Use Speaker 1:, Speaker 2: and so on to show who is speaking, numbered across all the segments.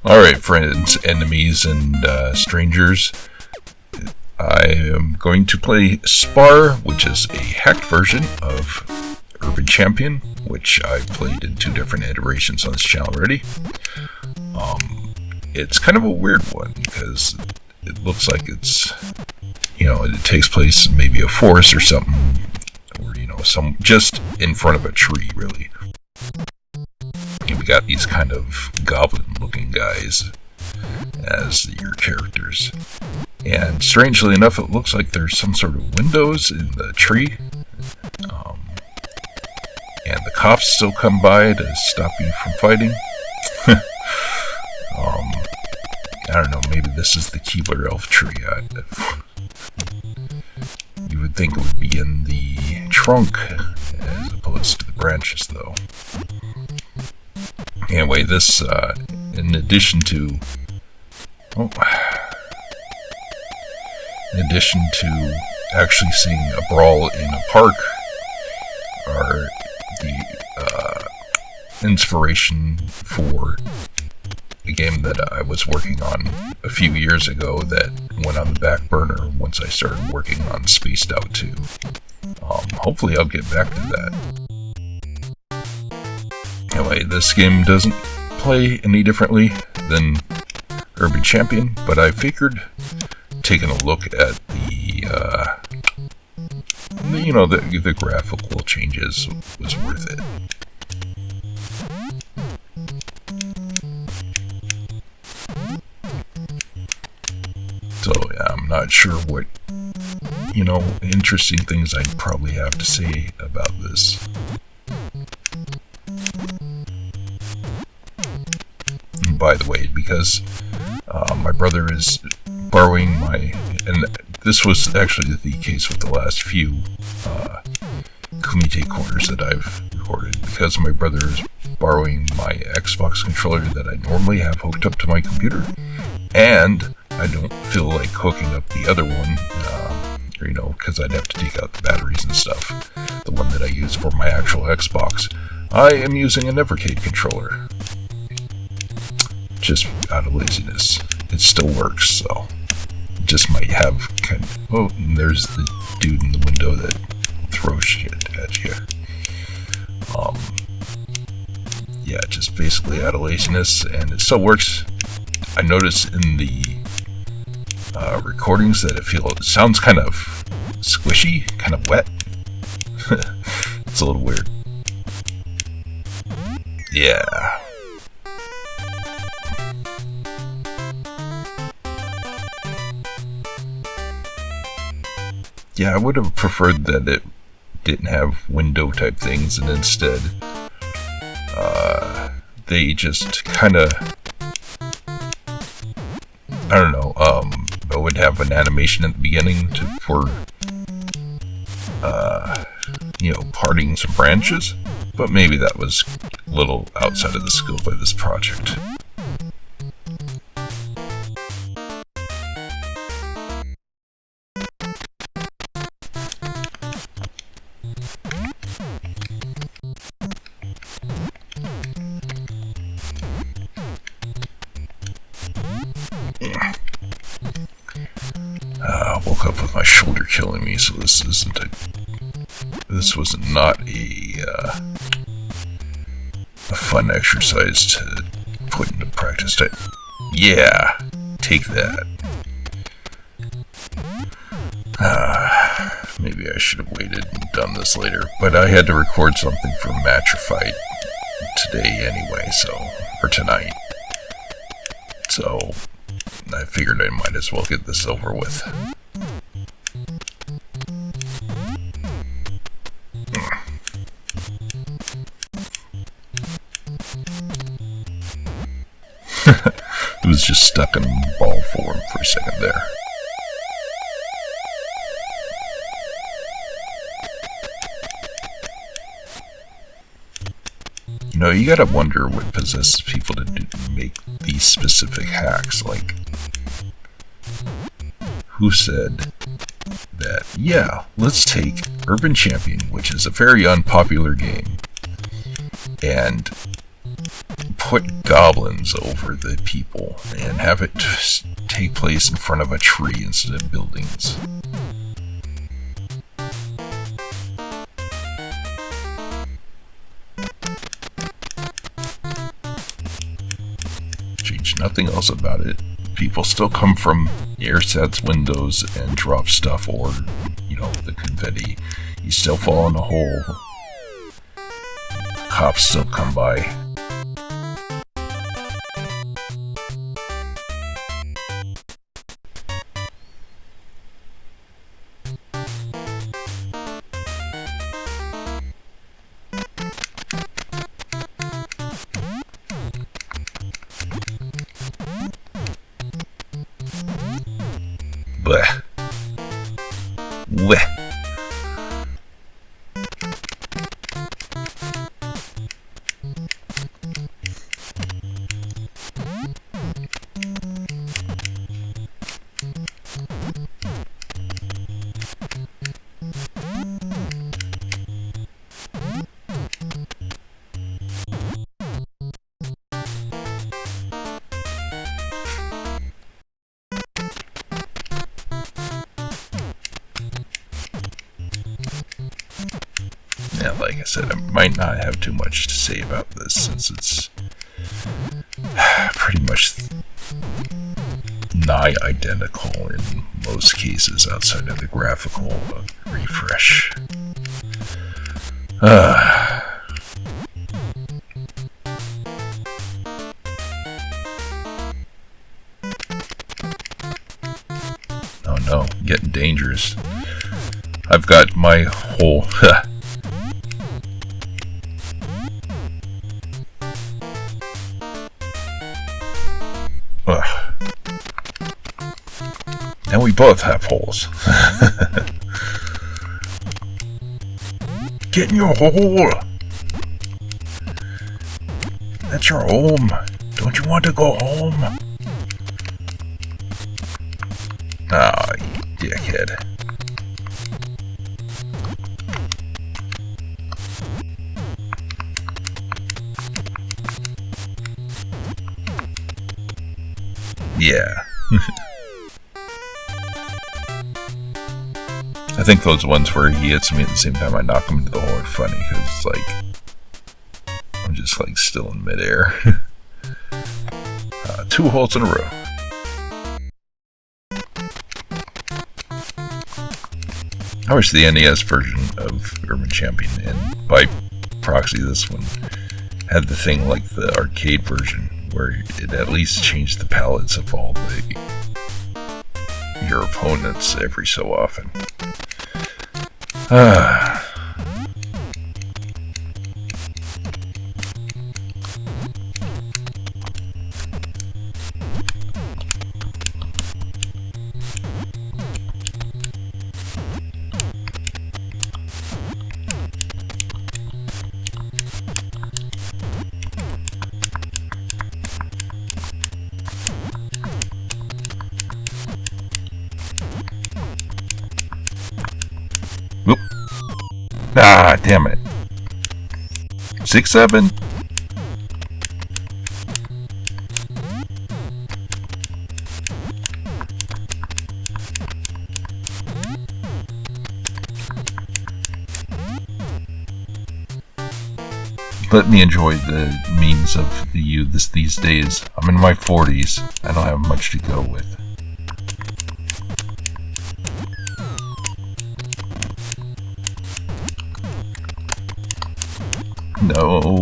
Speaker 1: Alright, friends, enemies, and strangers. I am going to play Spar, which is a hacked version of Urban Champion, which I've played in 2 different iterations on this channel already. It's kind of a weird one, because it looks like it's, it takes place in maybe a forest or something, or, just in front of a tree, really. And we got these kind of goblin-looking guys as your characters. And strangely enough, it looks like there's some sort of windows in the tree. And the cops still come by to stop you from fighting. I don't know, maybe this is the Keebler Elf tree. You would think it would be in the trunk as opposed to the branches, though. Anyway, this, in addition to actually seeing a brawl in a park, are the inspiration for a game that I was working on a few years ago that went on the back burner once I started working on Spaced Out 2. Hopefully I'll get back to that. Anyway, this game doesn't play any differently than Urban Champion, but I figured taking a look at the graphical changes was worth it. So yeah, I'm not sure what, interesting things I'd probably have to say about this. And by the way, because my brother is borrowing and this was actually the case with the last few Kumite corners that I've recorded, because my brother is borrowing my Xbox controller that I normally have hooked up to my computer, and I don't feel like hooking up the other one, because I'd have to take out the batteries and stuff. The one that I use for my actual Xbox, I am using a Nevercade controller. Just out of laziness. It still works, so just might have and there's the dude in the window that throws shit at you. Yeah, just basically out of laziness, and it still works. I noticed in the recordings that it sounds kind of squishy, kind of wet. It's a little weird. Yeah. Yeah, I would have preferred that it didn't have window type things, and instead they just kind of, I don't know, I would have an animation at the beginning for parting some branches, but maybe that was a little outside of the scope of this project. Woke up with my shoulder killing me, so this was not a fun exercise to put into practice. Yeah, take that. Maybe I should have waited and done this later, but I had to record something for Match or Fight today anyway, or tonight. So I figured I might as well get this over with. It was just stuck in ball form for a second there. You gotta wonder what possesses people to make these specific hacks. Like, who said that, yeah, let's take Urban Champion, which is a very unpopular game, and put goblins over the people and have it take place in front of a tree instead of buildings. Change nothing else about it. People still come from airsats windows and drop stuff, or, you know, the confetti. You still fall in a hole. Cops still come by. Blech. Blech. Yeah, like I said, I might not have too much to say about this since it's pretty much nigh identical in most cases outside of the graphical refresh. Oh no, getting dangerous. I've got my whole and we both have holes. Get in your hole. That's your home. Don't you want to go home? Ah, you dickhead. Yeah. I think those ones where he hits me at the same time I knock him into the hole are funny because, like, I'm just, like, still in midair. 2 holes in a row. I wish the NES version of Urban Champion, and by proxy this one, had the thing like the arcade version, where it at least changed the palettes of all your opponents every so often. Ah, damn it. 6, 7. Let me enjoy the means of the youth these days. I'm in my 40s. I don't have much to go with. No.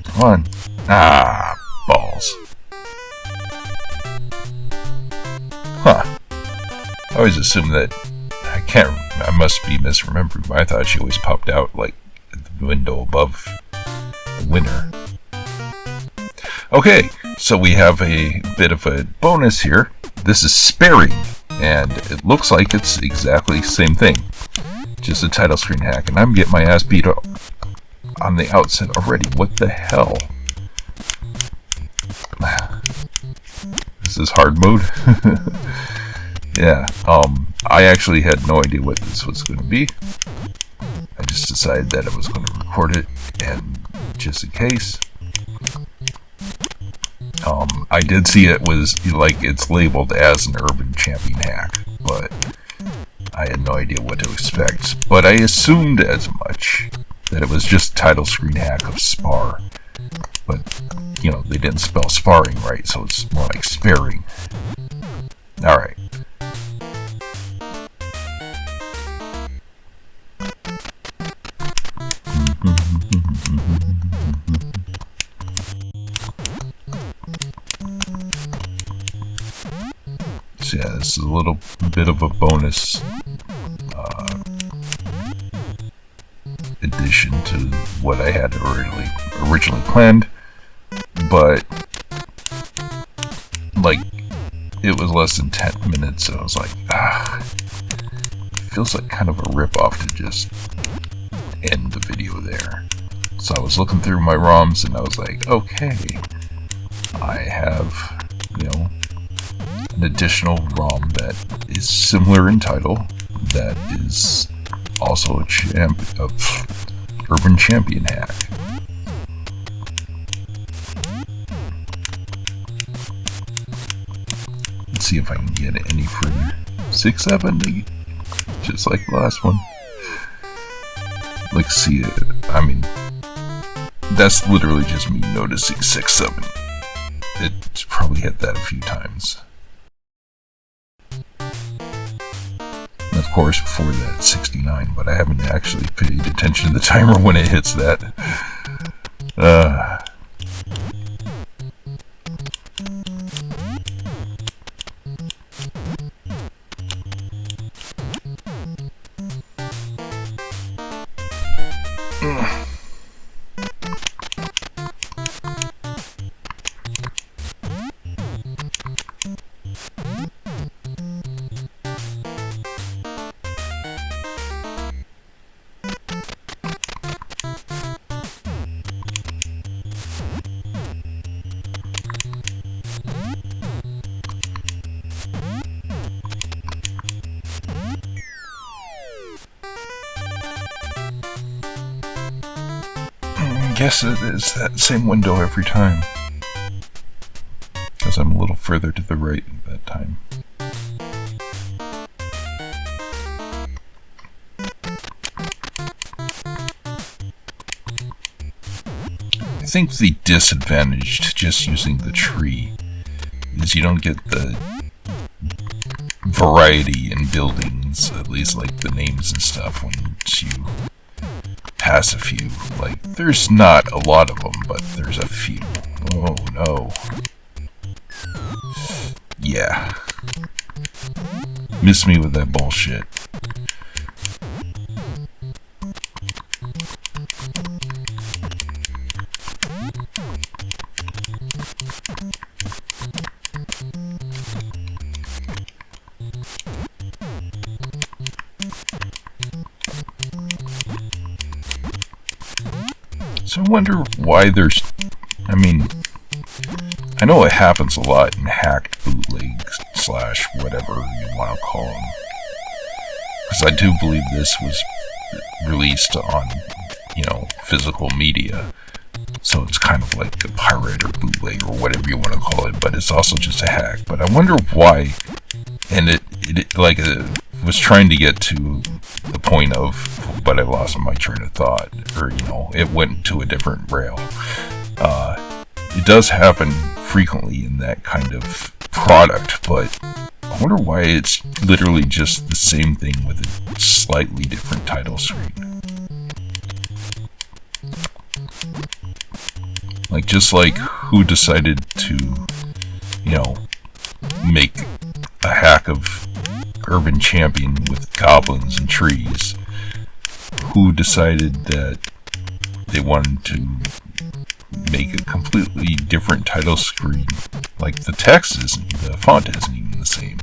Speaker 1: Come on. Ah, balls. Huh. I always assumed that... I must be misremembering, but I thought she always popped out, like, at the window above the winner. Okay, so we have a bit of a bonus here. This is sparing, and it looks like it's exactly the same thing. Just a title screen hack, and I'm getting my ass beat up on the outset already. What the hell? This is hard mode. Yeah, I actually had no idea what this was going to be. I just decided that I was going to record it and just in case. I did see it was like it's labeled as an urban champion hack, but I had no idea what to expect. But I assumed as much, that it was just title screen hack of Spar. But, you know, they didn't spell sparring right, so it's more like sparing. Alright. So yeah, this is a little bit of a bonus addition to what I had originally planned, but like it was less than 10 minutes, so I was like, it feels like kind of a rip-off to just end the video there. So I was looking through my ROMs and I was like, okay, I have, you know, an additional ROM that is similar in title, that is also a urban champion hack. Let's see if I can get it any further. 670, just like the last one. Let's see it. I mean, that's literally just me noticing 6-7. It's probably hit that a few times. And of course, before that, 69, but I haven't actually paid attention to the timer when it hits that. Guess it is that same window every time, because I'm a little further to the right that time. I think the disadvantage to just using the tree is you don't get the variety in buildings, at least like the names and stuff, once you pass a few. Like, there's not a lot of them, but there's a few. Oh no. Yeah. Miss me with that bullshit. So I wonder why there's, I mean, I know it happens a lot in hacked bootlegs / whatever you want to call them. Because I do believe this was released on, you know, physical media. So it's kind of like a pirate or bootleg or whatever you want to call it, but it's also just a hack. But I wonder why, and it was trying to get to the point of, but I lost my train of thought, or, you know, it went to a different rail. It does happen frequently in that kind of product, but I wonder why it's literally just the same thing with a slightly different title screen. Like, just like who decided to, you know, make a hack of Urban Champion with goblins and trees? Who decided that they wanted to make a completely different title screen? Like, the text isn't, the font isn't even the same.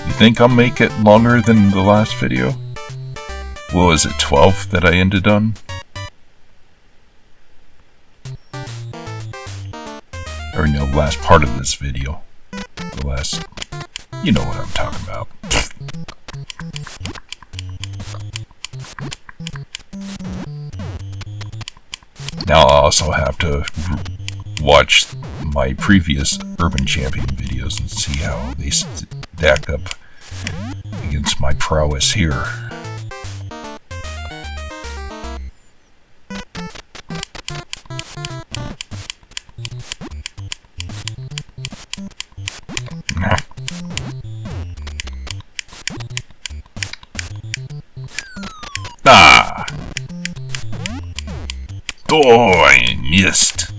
Speaker 1: You think I'll make it longer than the last video? What was it, 12 that I ended on? Or no, last part of this video. The last... You know what I'm talking about. Now I'll also have to watch my previous Urban Champion videos and see how they stack up against my prowess here. Ah! Oh, I missed.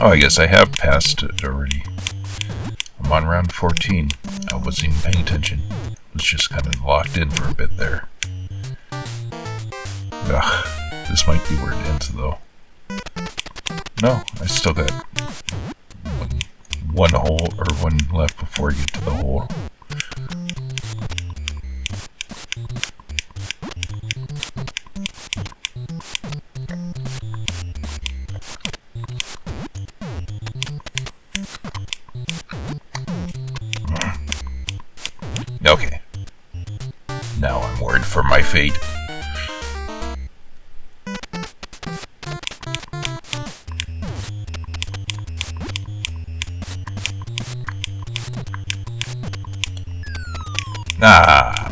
Speaker 1: Oh, I guess I have passed it already. I'm on round 14. I wasn't even paying attention. I was just kind of locked in for a bit there. Ugh, this might be where it ends though. No, I still got one hole, or one left before I get to the hole. Okay. Now I'm worried for my fate. Ah.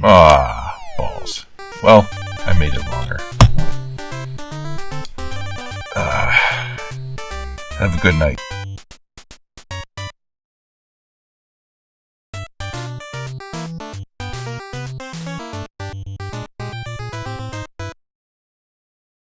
Speaker 1: Ah, balls. Well, I made it longer. Have a good night.